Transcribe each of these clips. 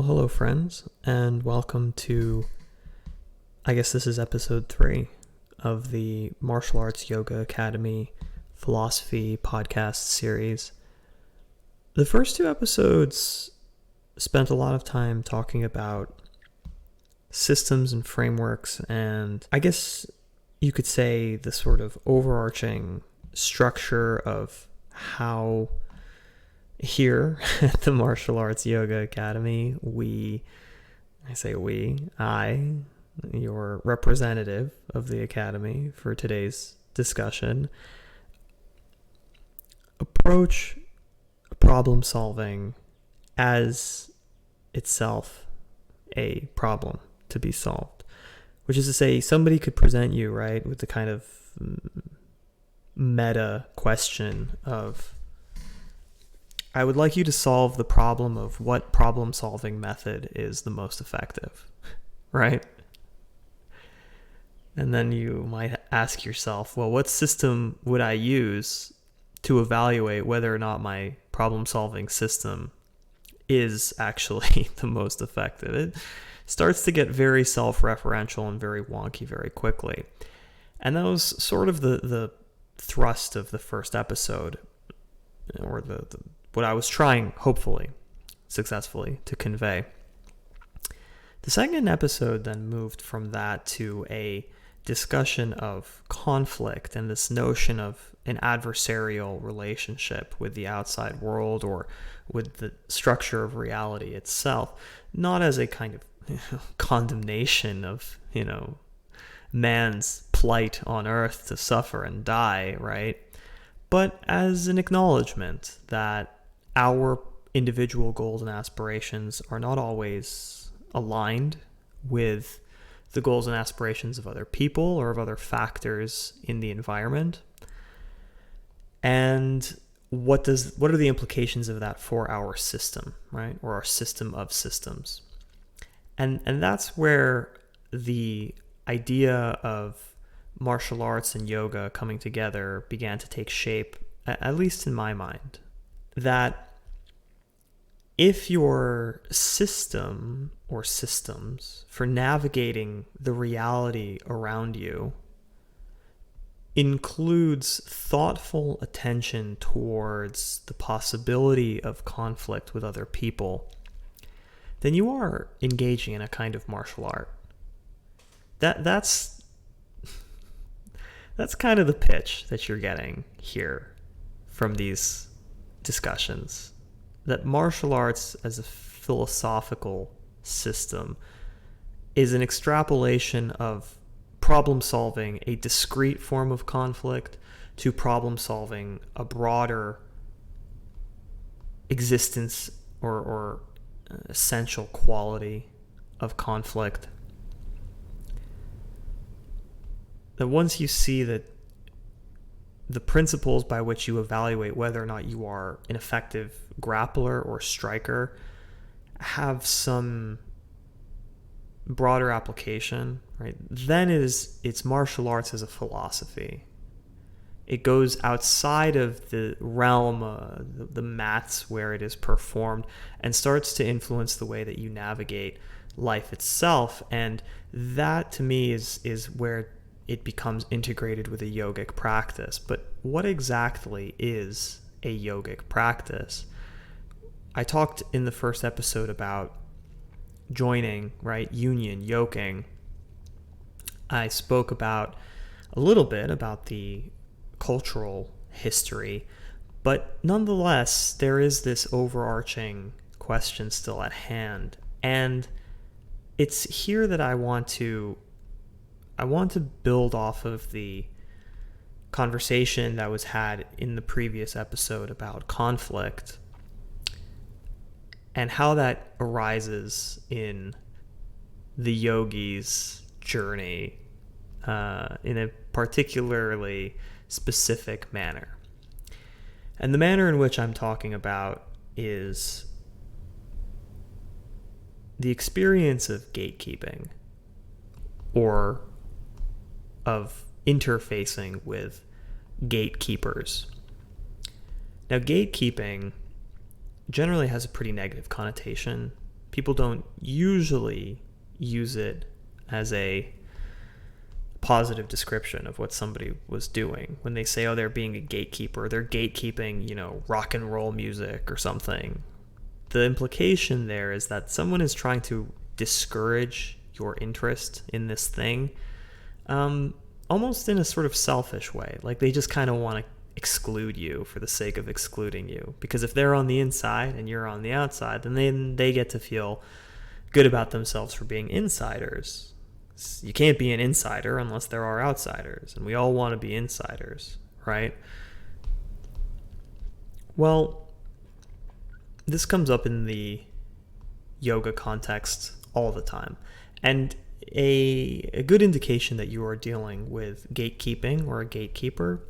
Well, hello, friends, and welcome to, I guess this is episode 3 of the Martial Arts Yoga Academy Philosophy podcast series. The first 2 episodes spent a lot of time talking about systems and frameworks, and I guess you could say the sort of overarching structure of how here at the Martial Arts Yoga Academy, I, your representative of the Academy for today's discussion, approach problem solving as itself a problem to be solved. Which is to say, somebody could present you, right, with the kind of meta question of, I would like you to solve the problem of what problem-solving method is the most effective, right? And then you might ask yourself, well, what system would I use to evaluate whether or not my problem-solving system is actually the most effective? It starts to get very self-referential and very wonky very quickly. And that was sort of the thrust of the first episode, or the what I was trying, hopefully, successfully, to convey. The second episode then moved from that to a discussion of conflict and this notion of an adversarial relationship with the outside world or with the structure of reality itself, not as a kind of condemnation of, man's plight on earth to suffer and die, right? But as an acknowledgement that our individual goals and aspirations are not always aligned with the goals and aspirations of other people or of other factors in the environment. And what are the implications of that for our system, right? Or our system of systems. And that's where the idea of martial arts and yoga coming together began to take shape, at least in my mind. That if your system or systems for navigating the reality around you includes thoughtful attention towards the possibility of conflict with other people, then you are engaging in a kind of martial art. That's kind of the pitch that you're getting here from these discussions. That martial arts as a philosophical system is an extrapolation of problem solving a discrete form of conflict to problem solving a broader existence or essential quality of conflict. That once you see that the principles by which you evaluate whether or not you are an effective grappler or striker have some broader application, right? Then it's martial arts as a philosophy. It goes outside of the realm, the mats where it is performed, and starts to influence the way that you navigate life itself. And that, to me, is where it becomes integrated with a yogic practice. But what exactly is a yogic practice? I talked in the first episode about joining, right? Union, yoking. I spoke about a little bit about the cultural history, but nonetheless, there is this overarching question still at hand. And it's here that I want to build off of the conversation that was had in the previous episode about conflict and how that arises in the yogi's journey in a particularly specific manner. And the manner in which I'm talking about is the experience of gatekeeping, or of interfacing with gatekeepers. Now, gatekeeping generally has a pretty negative connotation People don't usually use it as a positive description of what somebody was doing. When they say, oh, they're being a gatekeeper, they're gatekeeping, rock and roll music or something. The implication there is that someone is trying to discourage your interest in this thing, almost in a sort of selfish way. Like they just kind of want to exclude you for the sake of excluding you. Because if they're on the inside and you're on the outside, then they get to feel good about themselves for being insiders. You can't be an insider unless there are outsiders, and we all want to be insiders, right? Well, this comes up in the yoga context all the time. And a good indication that you are dealing with gatekeeping or a gatekeeper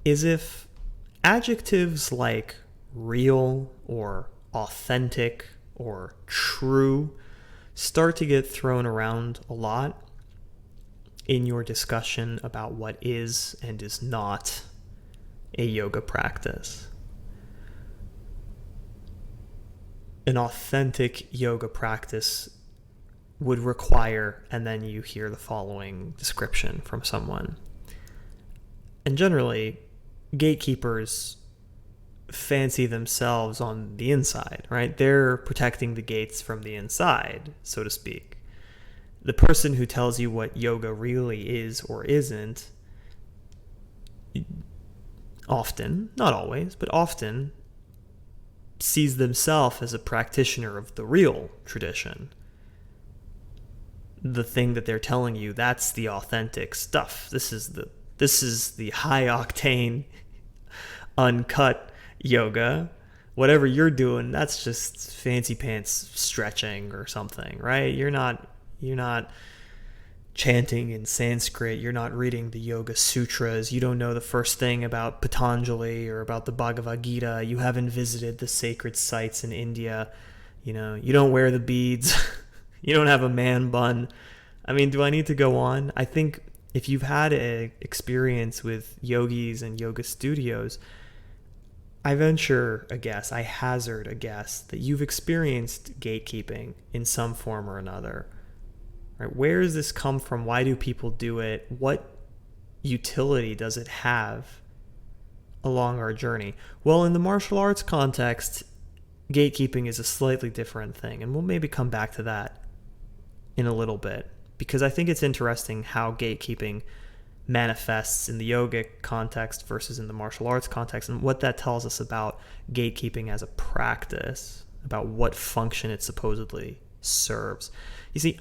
is if adjectives like real or authentic or true start to get thrown around a lot in your discussion about what is and is not a yoga practice. An authentic yoga practice would require, and then you hear the following description from someone. And generally, gatekeepers fancy themselves on the inside, right? They're protecting the gates from the inside, so to speak. The person who tells you what yoga really is or isn't, often, not always, but often, sees themselves as a practitioner of the real tradition. The thing that they're telling you, that's the authentic stuff. This is the high octane, uncut yoga. Whatever you're doing, that's just fancy pants stretching or something, right? You're not chanting in Sanskrit. You're not reading the Yoga Sutras. You don't know the first thing about Patanjali or about the Bhagavad Gita. You haven't visited the sacred sites in India. You don't wear the beads. You don't have a man bun. I mean, do I need to go on? I think if you've had an experience with yogis and yoga studios, I hazard a guess that you've experienced gatekeeping in some form or another. Right? Where does this come from? Why do people do it? What utility does it have along our journey? Well, in the martial arts context, gatekeeping is a slightly different thing, and we'll maybe come back to that in a little bit, because I think it's interesting how gatekeeping manifests in the yogic context versus in the martial arts context, and what that tells us about gatekeeping as a practice, about what function it supposedly serves. You see,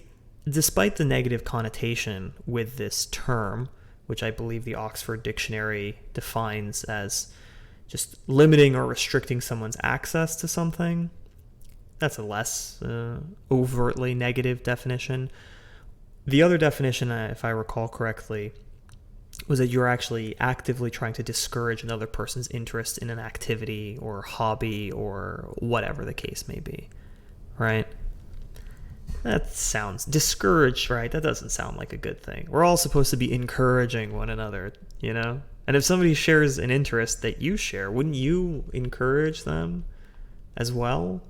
despite the negative connotation with this term, which I believe the Oxford Dictionary defines as just limiting or restricting someone's access to something, that's a less overtly negative definition. The other definition, if I recall correctly, was that you're actually actively trying to discourage another person's interest in an activity or hobby or whatever the case may be, right? That sounds discouraged, right? That doesn't sound like a good thing. We're all supposed to be encouraging one another, And if somebody shares an interest that you share, wouldn't you encourage them as well?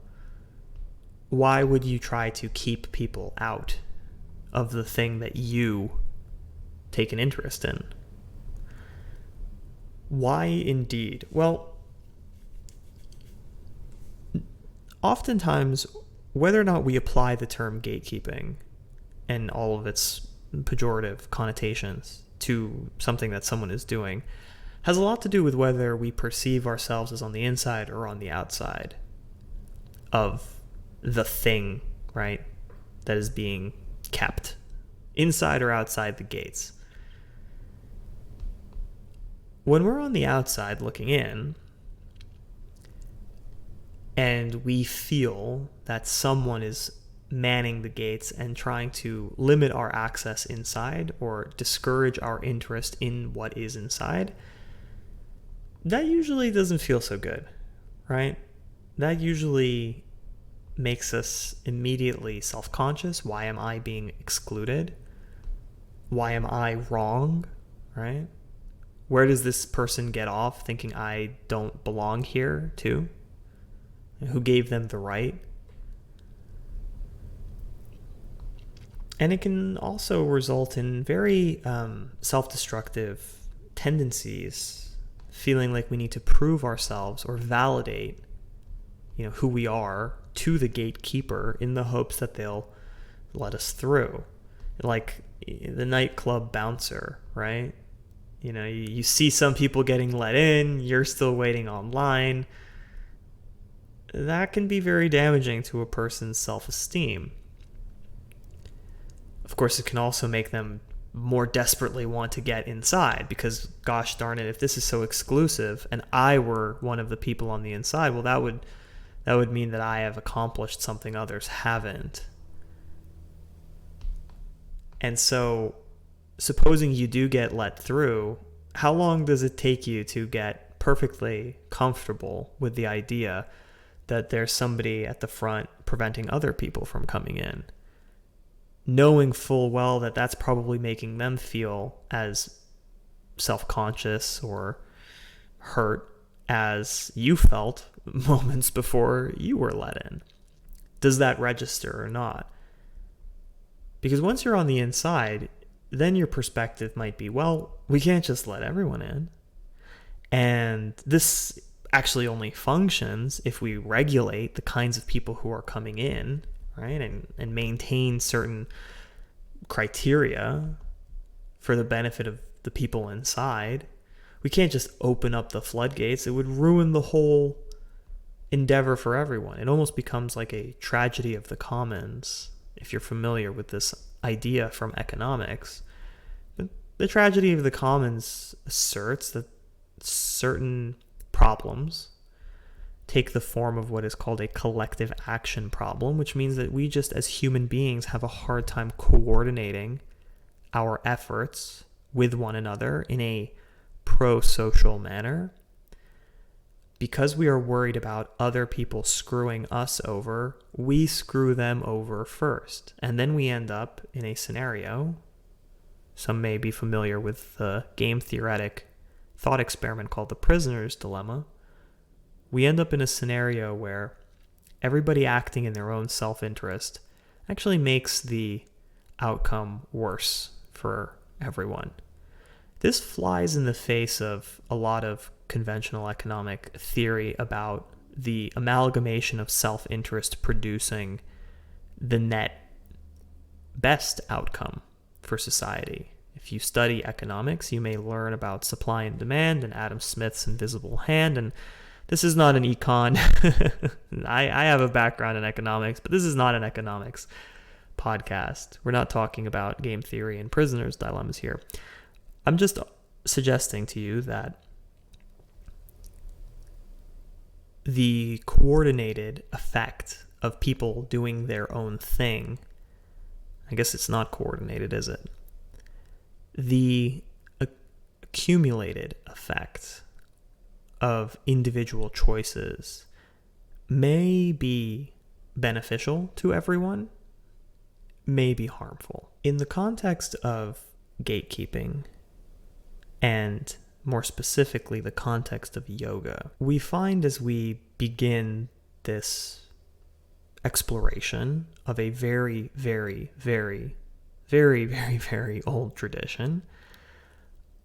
Why would you try to keep people out of the thing that you take an interest in? Why indeed? Well, oftentimes, whether or not we apply the term gatekeeping and all of its pejorative connotations to something that someone is doing has a lot to do with whether we perceive ourselves as on the inside or on the outside of the thing, right, that is being kept, inside or outside the gates. When we're on the outside looking in, and we feel that someone is manning the gates and trying to limit our access inside or discourage our interest in what is inside, that usually doesn't feel so good, right? That usually makes us immediately self-conscious. Why am I being excluded? Why am I wrong, right? Where does this person get off thinking I don't belong here too? Who gave them the right? And it can also result in very self-destructive tendencies, feeling like we need to prove ourselves or validate, who we are to the gatekeeper in the hopes that they'll let us through. Like the nightclub bouncer, right? You see some people getting let in, you're still waiting online. That can be very damaging to a person's self-esteem. Of course, it can also make them more desperately want to get inside because, gosh darn it, if this is so exclusive and I were one of the people on the inside, well, that would mean that I have accomplished something others haven't. And so, supposing you do get let through, how long does it take you to get perfectly comfortable with the idea that there's somebody at the front preventing other people from coming in? Knowing full well that that's probably making them feel as self-conscious or hurt as you felt moments before you were let in. Does that register or not? Because once you're on the inside, then your perspective might be, well, we can't just let everyone in. And this actually only functions if we regulate the kinds of people who are coming in, right? And maintain certain criteria for the benefit of the people inside. We can't just open up the floodgates. It would ruin the whole endeavor for everyone. It almost becomes like a tragedy of the commons, if you're familiar with this idea from economics. The tragedy of the commons asserts that certain problems take the form of what is called a collective action problem, which means that we just as human beings have a hard time coordinating our efforts with one another in a pro-social manner. Because we are worried about other people screwing us over, we screw them over first. And then we end up in a scenario, some may be familiar with the game theoretic thought experiment called the prisoner's dilemma. We end up in a scenario where everybody acting in their own self-interest actually makes the outcome worse for everyone. This flies in the face of a lot of conventional economic theory about the amalgamation of self-interest producing the net best outcome for society. If you study economics, you may learn about supply and demand and Adam Smith's invisible hand. And this is not an econ. I have a background in economics, but this is not an economics podcast. We're not talking about game theory and prisoners' dilemmas here. I'm just suggesting to you that the coordinated effect of people doing their own thing, I guess it's not coordinated, is it? The accumulated effect of individual choices may be beneficial to everyone, may be harmful. In the context of gatekeeping, and more specifically the context of yoga, we find as we begin this exploration of a very, very, very, very, very, very old tradition,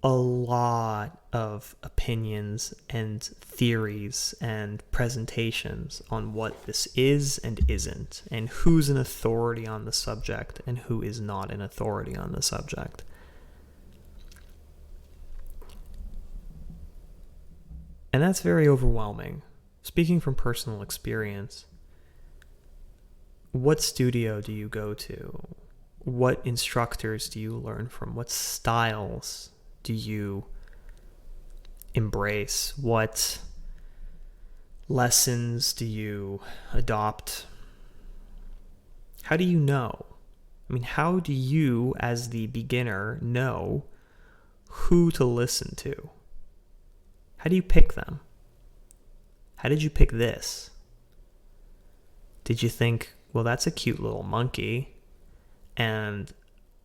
a lot of opinions and theories and presentations on what this is and isn't, and who's an authority on the subject and who is not an authority on the subject. And that's very overwhelming. Speaking from personal experience, what studio do you go to? What instructors do you learn from? What styles do you embrace? What lessons do you adopt? How do you know? I mean, how do you, as the beginner, know who to listen to? How do you pick them? How did you pick this? Did you think, well, that's a cute little monkey, and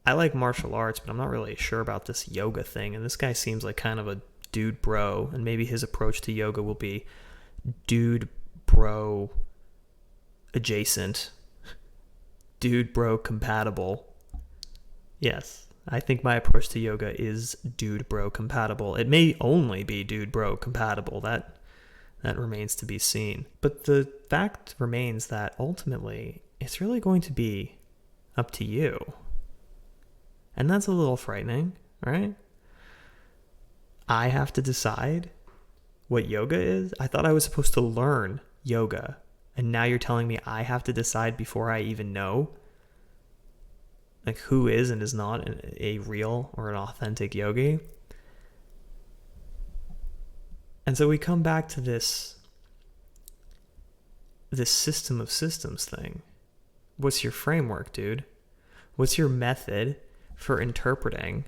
I like martial arts, but I'm not really sure about this yoga thing, and this guy seems like kind of a dude bro, and maybe his approach to yoga will be dude bro adjacent, dude bro compatible. Yes, I think my approach to yoga is dude bro compatible. It may only be dude bro compatible. That remains to be seen. But the fact remains that ultimately it's really going to be up to you. And that's a little frightening, right? I have to decide what yoga is. I thought I was supposed to learn yoga. And now you're telling me I have to decide before I even know like who is and is not a real or an authentic yogi. And so we come back to this system of systems thing. What's your framework, dude? What's your method for interpreting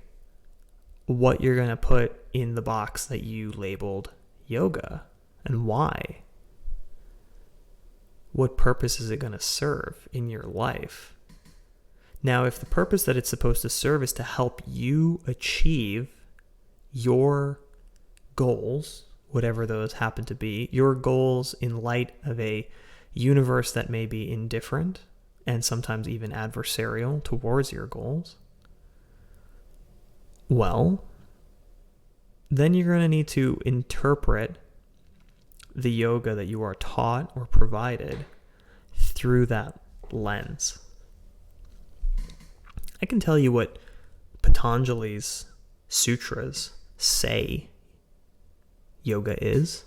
what you're going to put in the box that you labeled yoga, and why? What purpose is it going to serve in your life? Now, if the purpose that it's supposed to serve is to help you achieve your goals, whatever those happen to be, your goals in light of a universe that may be indifferent and sometimes even adversarial towards your goals, well, then you're going to need to interpret the yoga that you are taught or provided through that lens. I can tell you what Patanjali's sutras say yoga is.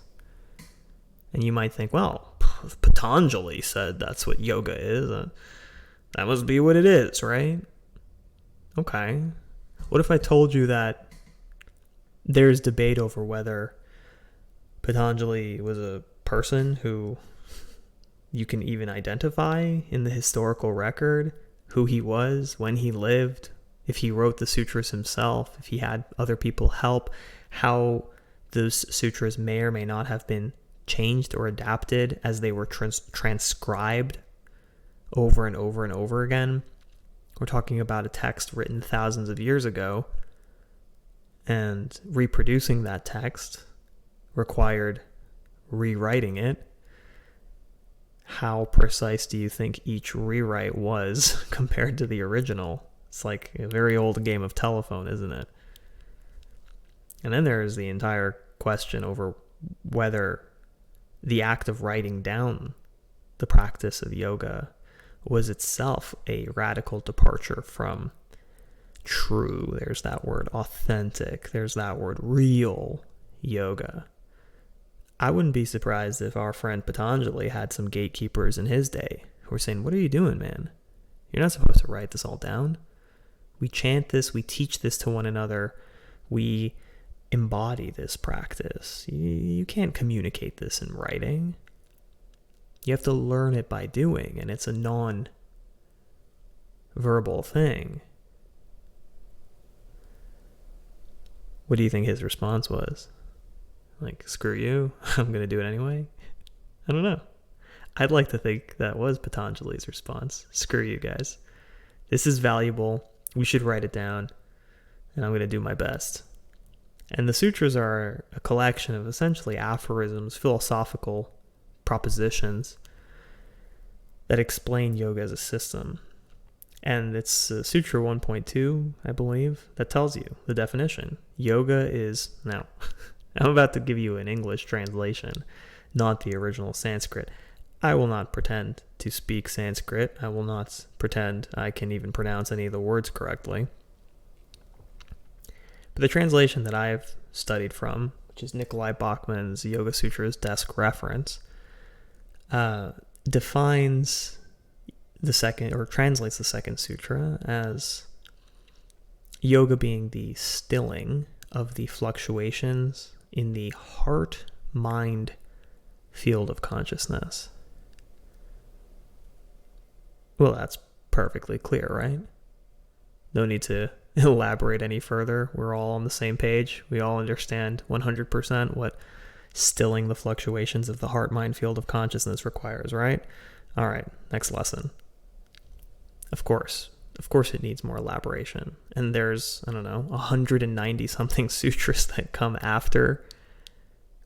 And you might think, well, Patanjali said that's what yoga is. That must be what it is, right? Okay. What if I told you that there's debate over whether Patanjali was a person who you can even identify in the historical record, who he was, when he lived, if he wrote the sutras himself, if he had other people help, how those sutras may or may not have been changed or adapted as they were transcribed over and over and over again. We're talking about a text written thousands of years ago, and reproducing that text required rewriting it. How precise do you think each rewrite was compared to the original? It's like a very old game of telephone, isn't it? And then there's the entire question over whether the act of writing down the practice of yoga was itself a radical departure from true, there's that word, authentic, there's that word, real yoga. I wouldn't be surprised if our friend Patanjali had some gatekeepers in his day who were saying, what are you doing, man? You're not supposed to write this all down. We chant this, we teach this to one another, we embody this practice. You can't communicate this in writing. You have to learn it by doing, and it's a non-verbal thing. What do you think his response was? Like, screw you, I'm going to do it anyway? I don't know. I'd like to think that was Patanjali's response. Screw you guys. This is valuable. We should write it down, and I'm going to do my best. And the sutras are a collection of essentially aphorisms, philosophical propositions that explain yoga as a system. And it's Sutra 1.2, I believe, that tells you the definition. Yoga is... Now, I'm about to give you an English translation, not the original Sanskrit. I will not pretend to speak Sanskrit. I will not pretend I can even pronounce any of the words correctly. But the translation that I've studied from, which is Nikolai Bachman's Yoga Sutras desk reference, defines the second, or translates the second sutra as yoga being the stilling of the fluctuations in the heart-mind field of consciousness. Well, that's perfectly clear, right? No need to elaborate any further. We're all on the same page. We all understand 100% what stilling the fluctuations of the heart-mind field of consciousness requires, right? All right, next lesson. Of course it needs more elaboration. And there's, 190 something sutras that come after,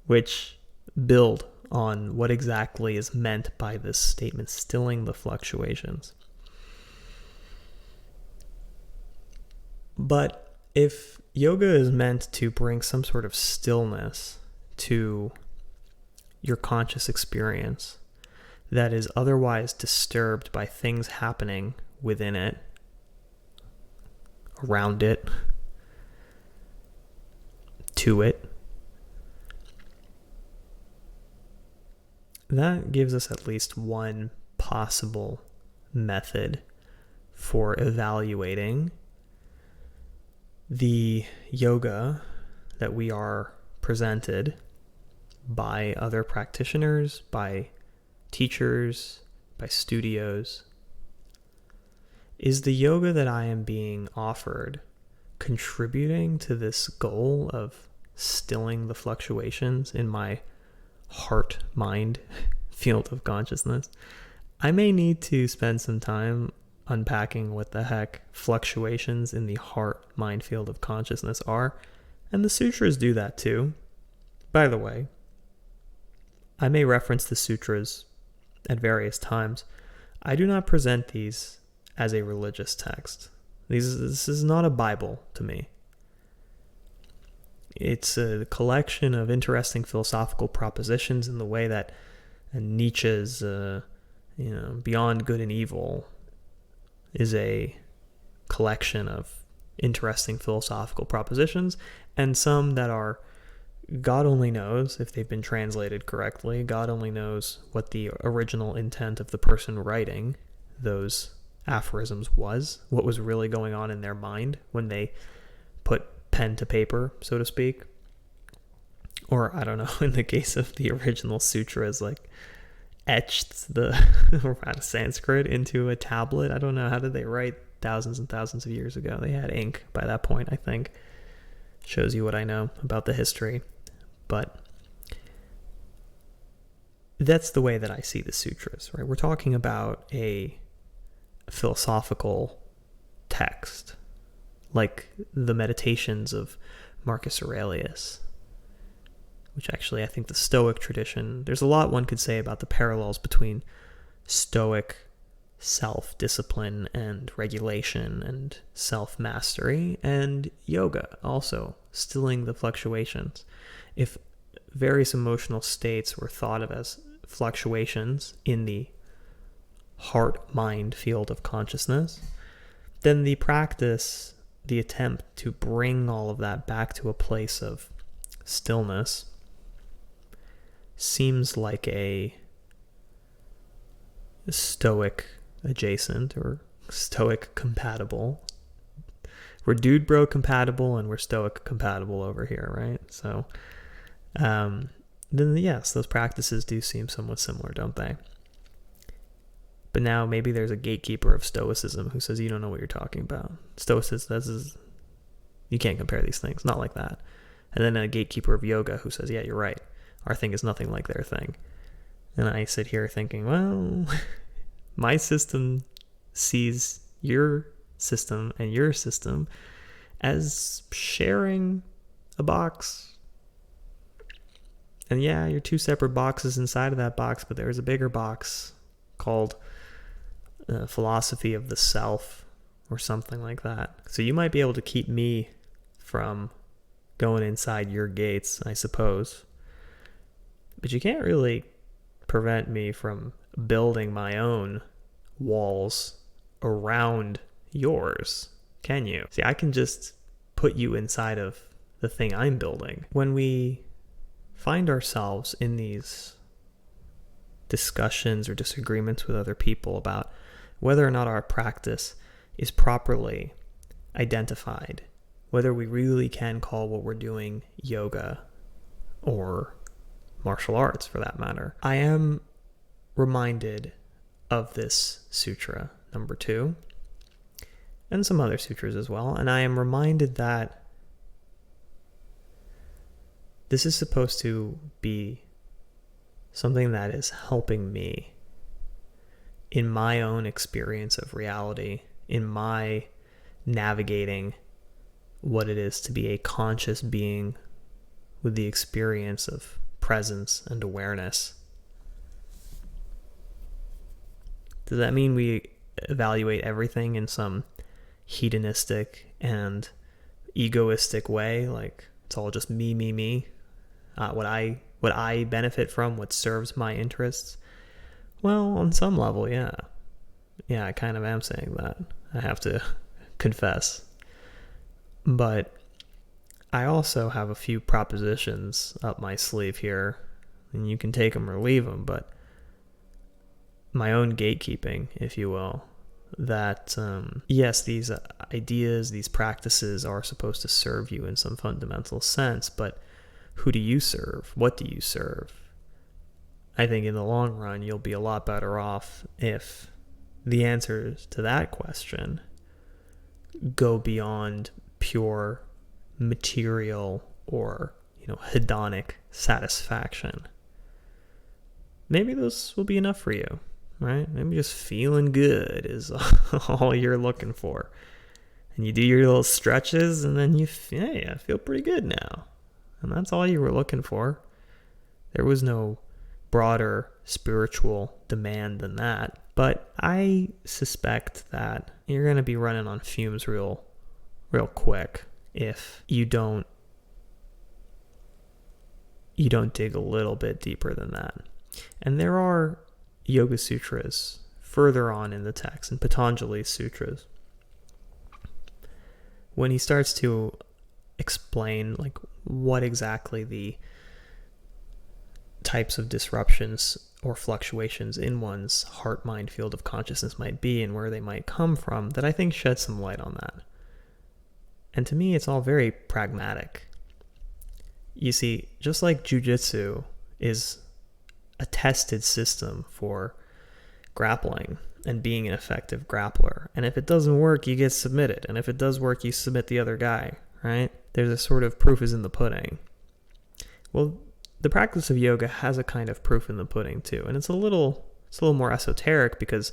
which build on what exactly is meant by this statement, stilling the fluctuations. But if yoga is meant to bring some sort of stillness to your conscious experience that is otherwise disturbed by things happening within it, around it, to it, that gives us at least one possible method for evaluating the yoga that we are presented by other practitioners, by teachers, by studios. Is the yoga that I am being offered contributing to this goal of stilling the fluctuations in my heart-mind field of consciousness? I may need to spend some time unpacking what the heck fluctuations in the heart-mind field of consciousness are, and the sutras do that too. By the way, I may reference the sutras at various times. I do not present these as a religious text. This is not a Bible to me. It's a collection of interesting philosophical propositions in the way that Nietzsche's Beyond Good and Evil is a collection of interesting philosophical propositions, and some that are, God only knows if they've been translated correctly. God only knows what the original intent of the person writing those aphorisms was, what was really going on in their mind when they put pen to paper, so to speak. Or, I don't know, in the case of the original sutras, like etched the out of Sanskrit into a tablet. I don't know, how did they write thousands and thousands of years ago? They had ink by that point, I think. Shows you what I know about the history. But that's the way that I see the sutras, right? We're talking about a philosophical text, like the Meditations of Marcus Aurelius, which actually I think the Stoic tradition, there's a lot one could say about the parallels between Stoic self-discipline and regulation and self-mastery and yoga, also stilling the fluctuations. If various emotional states were thought of as fluctuations in the heart-mind field of consciousness, then the practice, the attempt to bring all of that back to a place of stillness, seems like a Stoic adjacent or Stoic compatible. We're dude bro compatible and we're Stoic compatible over here, right? So then yes, those practices do seem somewhat similar, don't they? But now maybe there's a gatekeeper of Stoicism who says you don't know what you're talking about. Stoicism, you can't compare these things, not like that. And then a gatekeeper of yoga who says, yeah, you're right, our thing is nothing like their thing. And I sit here thinking, well, my system sees your system and your system as sharing a box. And yeah, you're two separate boxes inside of that box, but there's a bigger box called philosophy of the self or something like that. So you might be able to keep me from going inside your gates, I suppose. But you can't really prevent me from building my own walls around yours, can you? See, I can just put you inside of the thing I'm building. When we find ourselves in these discussions or disagreements with other people about whether or not our practice is properly identified, whether we really can call what we're doing yoga or martial arts for that matter, I am reminded of this sutra, number 2, and some other sutras as well, and I am reminded that this is supposed to be something that is helping me in my own experience of reality, in my navigating what it is to be a conscious being with the experience of presence and awareness. Does that mean we evaluate everything in some hedonistic, and egoistic way, like it's all just me, what I benefit from, what serves my interests. Well, on some level, yeah, I kind of am saying that, I have to confess. But I also have a few propositions up my sleeve here, and you can take them or leave them, but my own gatekeeping, if you will, that yes, these ideas, these practices are supposed to serve you in some fundamental sense, but who do you serve? What do you serve? I think in the long run, you'll be a lot better off if the answers to that question go beyond pure material or, hedonic satisfaction. Maybe those will be enough for you, right? Maybe just feeling good is all you're looking for. And you do your little stretches and then I feel pretty good now. And that's all you were looking for. There was no broader spiritual demand than that. But I suspect that you're going to be running on fumes real quick if you don't dig a little bit deeper than that. And there are Yoga Sutras further on in the text, in Patanjali's sutras, when he starts to explain like what exactly the types of disruptions or fluctuations in one's heart-mind field of consciousness might be and where they might come from, that I think sheds some light on that. And to me, it's all very pragmatic. You see, just like jiu-jitsu is a tested system for grappling and being an effective grappler, and if it doesn't work, you get submitted, and if it does work, you submit the other guy, right? There's a sort of proof is in the pudding. Well, the practice of yoga has a kind of proof in the pudding too, and it's a little more esoteric because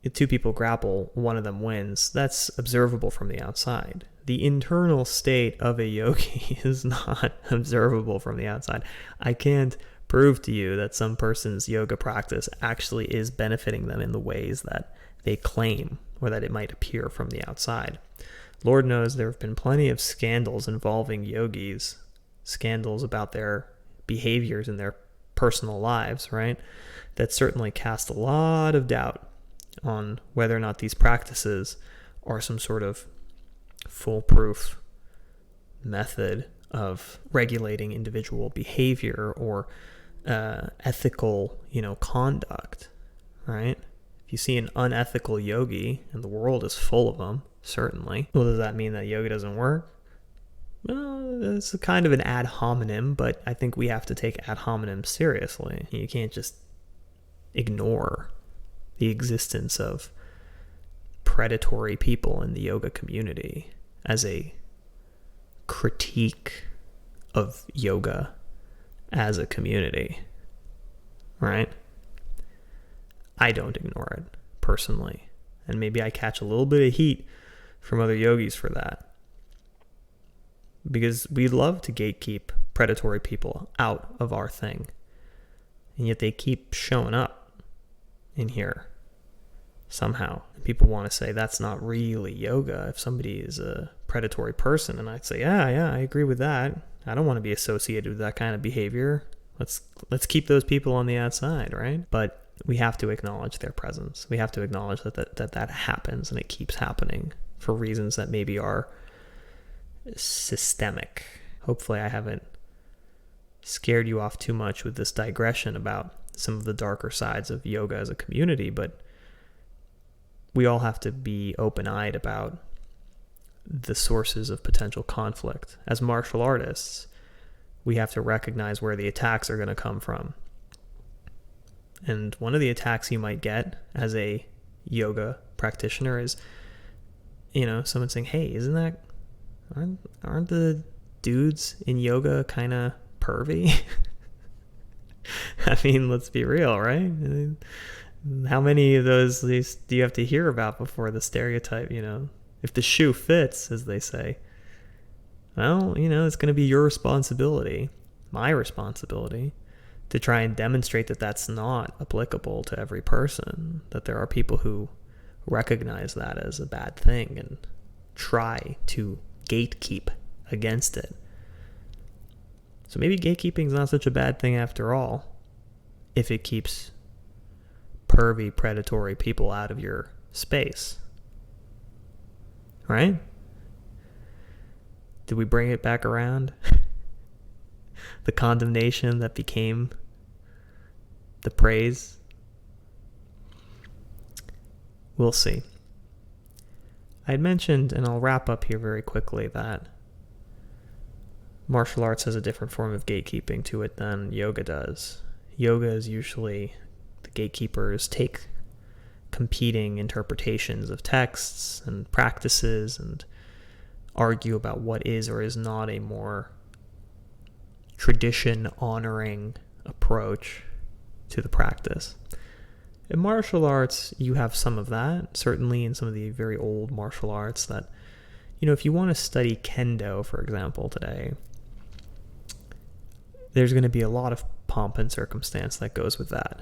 if two people grapple, one of them wins. That's observable from the outside. The internal state of a yogi is not observable from the outside. I can't prove to you that some person's yoga practice actually is benefiting them in the ways that they claim or that it might appear from the outside. Lord knows there have been plenty of scandals involving yogis, scandals about their behaviors in their personal lives, right? That certainly cast a lot of doubt on whether or not these practices are some sort of foolproof method of regulating individual behavior or ethical, conduct, right? If you see an unethical yogi, and the world is full of them, certainly, well, does that mean that yoga doesn't work? Well, it's a kind of an ad hominem, but I think we have to take ad hominem seriously. You can't just ignore the existence of predatory people in the yoga community as a critique of yoga as a community, right? I don't ignore it personally, and maybe I catch a little bit of heat from other yogis for that, because we love to gatekeep predatory people out of our thing, and yet they keep showing up in here somehow. People want to say that's not really yoga if somebody is a predatory person, and I'd say yeah, I agree with that. I don't want to be associated with that kind of behavior. Let's keep those people on the outside, right? But we have to acknowledge their presence. We have to acknowledge that happens, and it keeps happening for reasons that maybe are systemic. Hopefully I haven't scared you off too much with this digression about some of the darker sides of yoga as a community, but we all have to be open-eyed about the sources of potential conflict. As martial artists, we have to recognize where the attacks are going to come from. And one of the attacks you might get as a yoga practitioner is, someone saying, hey, aren't the dudes in yoga kind of pervy? I mean, let's be real, right? How many of those do you have to hear about before the stereotype, if the shoe fits, as they say? Well, it's going to be your responsibility, my responsibility, to try and demonstrate that that's not applicable to every person, that there are people who recognize that as a bad thing and try to gatekeep against it. So maybe gatekeeping is not such a bad thing after all, if it keeps pervy, predatory people out of your space. Right? Did we bring it back around? The condemnation that became the praise? We'll see. I had mentioned, and I'll wrap up here very quickly, that martial arts has a different form of gatekeeping to it than yoga does. Yoga is usually the gatekeepers take competing interpretations of texts and practices and argue about what is or is not a more tradition-honoring approach to the practice. In martial arts, you have some of that, certainly in some of the very old martial arts that, if you want to study kendo, for example, today, there's going to be a lot of pomp and circumstance that goes with that.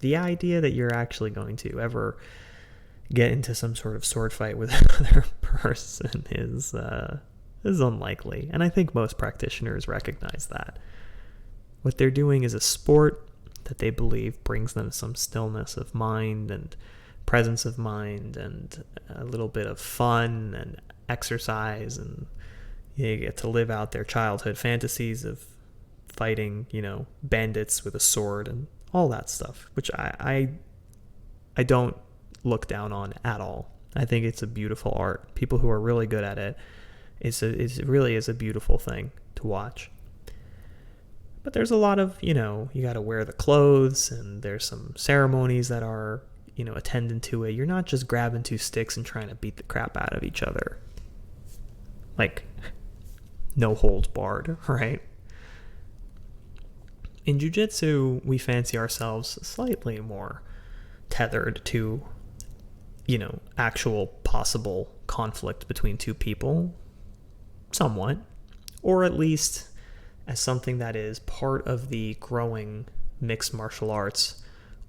The idea that you're actually going to ever get into some sort of sword fight with another person is unlikely, and I think most practitioners recognize that. What they're doing is a sport that they believe brings them some stillness of mind and presence of mind and a little bit of fun and exercise, and they get to live out their childhood fantasies of fighting, bandits with a sword and all that stuff, which I don't look down on at all. I think it's a beautiful art. People who are really good at it, it really is a beautiful thing to watch. But there's a lot of, you got to wear the clothes, and there's some ceremonies that are, attendant to it. You're not just grabbing two sticks and trying to beat the crap out of each other. Like, no holds barred, right? In jiu-jitsu, we fancy ourselves slightly more tethered to, actual possible conflict between two people, somewhat, or at least as something that is part of the growing mixed martial arts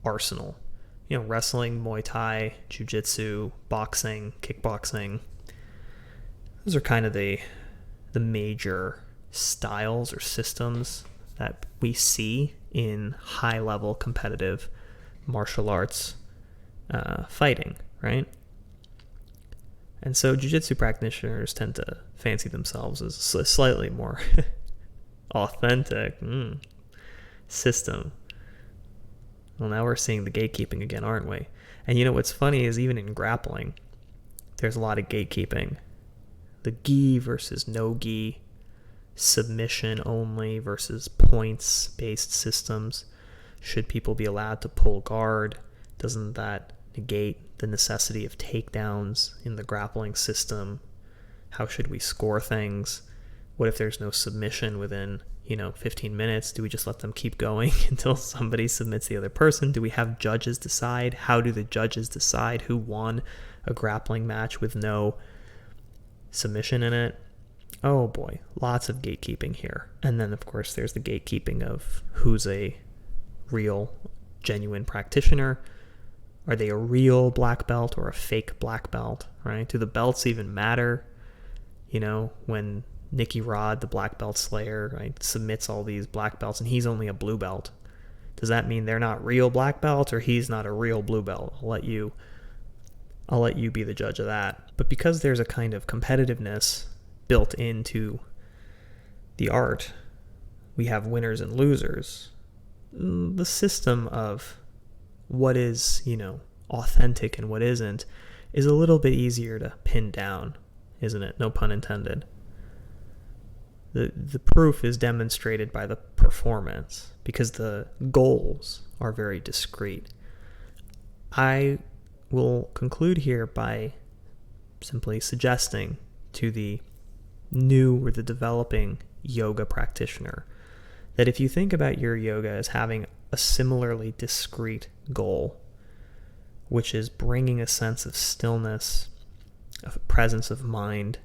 arsenal. Wrestling, Muay Thai, jiu-jitsu, boxing, kickboxing. Those are kind of the major styles or systems that we see in high-level competitive martial arts fighting, right? And so jiu-jitsu practitioners tend to fancy themselves as a slightly more authentic system. Well, now we're seeing the gatekeeping again, aren't we? And what's funny is even in grappling, there's a lot of gatekeeping. The gi versus no gi, submission only versus points-based systems. Should people be allowed to pull guard? Doesn't that negate the necessity of takedowns in the grappling system? How should we score things? What if there's no submission within, 15 minutes? Do we just let them keep going until somebody submits the other person? Do we have judges decide? How do the judges decide who won a grappling match with no submission in it? Oh boy, lots of gatekeeping here. And then, of course, there's the gatekeeping of who's a real, genuine practitioner. Are they a real black belt or a fake black belt, right? Do the belts even matter? When Nicky Rod, the black belt slayer, right, submits all these black belts and he's only a blue belt, does that mean they're not real black belts or he's not a real blue belt? I'll let you be the judge of that. But because there's a kind of competitiveness built into the art, we have winners and losers. The system of what is, authentic and what isn't is a little bit easier to pin down, isn't it? No pun intended. The proof is demonstrated by the performance because the goals are very discrete. I will conclude here by simply suggesting to the new or the developing yoga practitioner that if you think about your yoga as having a similarly discrete goal, which is bringing a sense of stillness, of a presence of mind,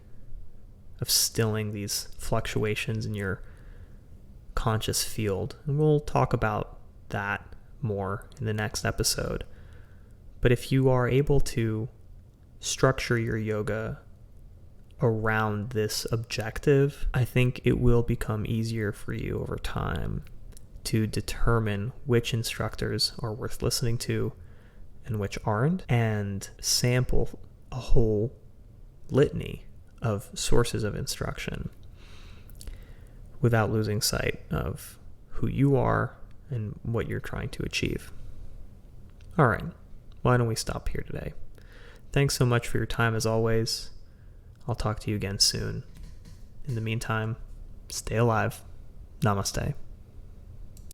of stilling these fluctuations in your conscious field. And we'll talk about that more in the next episode. But if you are able to structure your yoga around this objective, I think it will become easier for you over time to determine which instructors are worth listening to and which aren't, and sample a whole litany of sources of instruction without losing sight of who you are and what you're trying to achieve. All right, why don't we stop here today? Thanks so much for your time as always. I'll talk to you again soon. In the meantime, stay alive. Namaste.